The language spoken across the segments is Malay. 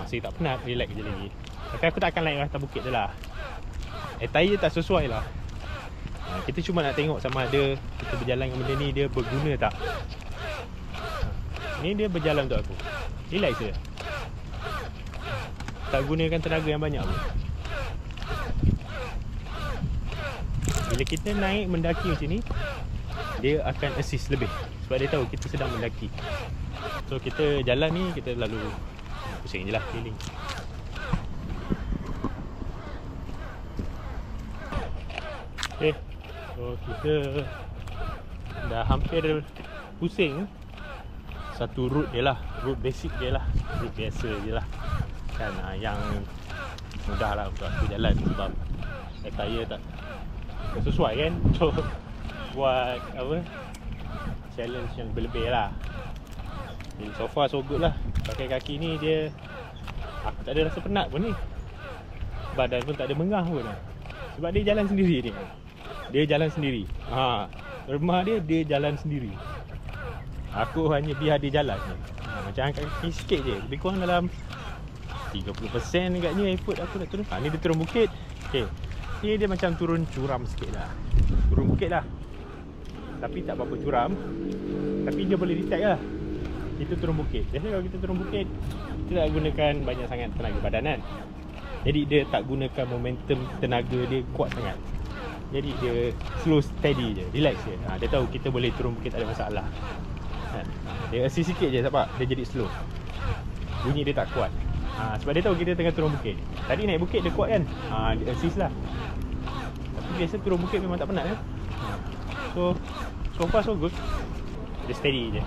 Saya tak penat, relax je lagi. Tapi aku tak akan naik atas bukit tu lah. Tayar tak sesuai lah. Kita cuma nak tengok sama ada kita berjalan dengan benda ni dia berguna tak. Ni dia berjalan untuk aku. Relax je. Tak gunakan tenaga yang banyak pun. Bila kita naik mendaki macam ni, dia akan assist lebih. Sebab dia tahu kita sedang mendaki. So kita jalan ni, kita lalu pusing je lah keliling. Okay, so kita dah hampir pusing. Satu route je lah, route basic je lah, route biasa je lah kan, yang mudah lah untuk aku jalan. Sebab tayar tak sesuai kan. So buat apa, challenge yang berlebih lah. Jadi so far so good lah. Pakai kaki ni dia, aku tak ada rasa penat pun ni. Badan pun tak ada mengah pun lah. Sebab dia jalan sendiri ni. Dia jalan sendiri. Remah dia jalan sendiri. Aku hanya biar dia jalan je. Macam angkat kaki sikit je. Lebih kurang dalam 30% agaknya effort aku nak turun. Ni dia turun bukit. Okay, ni dia macam turun curam sikit lah. Turun bukit lah, tapi tak berapa curam. Tapi dia boleh detect lah kita turun bukit. Biasanya kalau kita turun bukit, kita tak gunakan banyak sangat tenaga badan kan. Jadi dia tak gunakan momentum tenaga dia kuat sangat. Jadi dia slow steady je, relax je. Dia tahu kita boleh turun bukit, tak ada masalah. Dia assist sikit je sebab dia jadi slow. Bunyi dia tak kuat. Sebab dia tahu kita tengah turun bukit. Tadi naik bukit dia kuat kan. Dia assist lah. Tapi biasa turun bukit memang tak penat kan. So far so good. Dia steady je.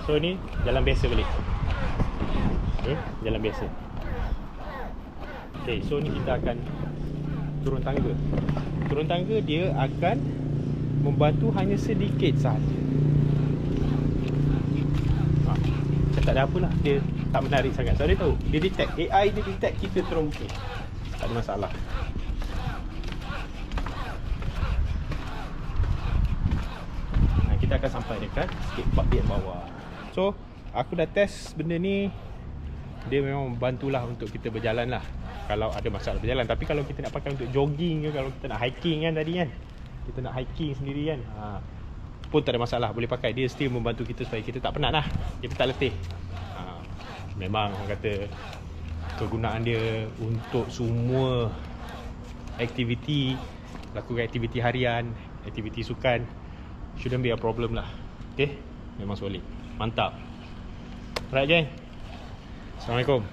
So ni jalan biasa balik. Okay, jalan biasa. Okay, so ni kita akan turun tangga. Turun tangga dia akan membantu hanya sedikit sahaja. Tak ada apalah, dia tak menarik sangat. So dia tahu, dia detect, AI dia detect kita turun bukit. Tak ada masalah. Kita akan sampai dekat sikit bahagian bawah. So aku dah test benda ni. Dia memang membantulah untuk kita berjalan lah kalau ada masalah berjalan. Tapi kalau kita nak pakai untuk jogging ke, kalau kita nak hiking kan tadi kan, kita nak hiking sendiri kan, pun tak ada masalah, boleh pakai. Dia still membantu kita supaya kita tak penat lah, kita tak letih. Memang orang kata kegunaan dia untuk semua aktiviti, lakukan aktiviti harian, aktiviti sukan, shouldn't be a problem lah. Okay, memang solid, mantap. Alright geng, Assalamualaikum.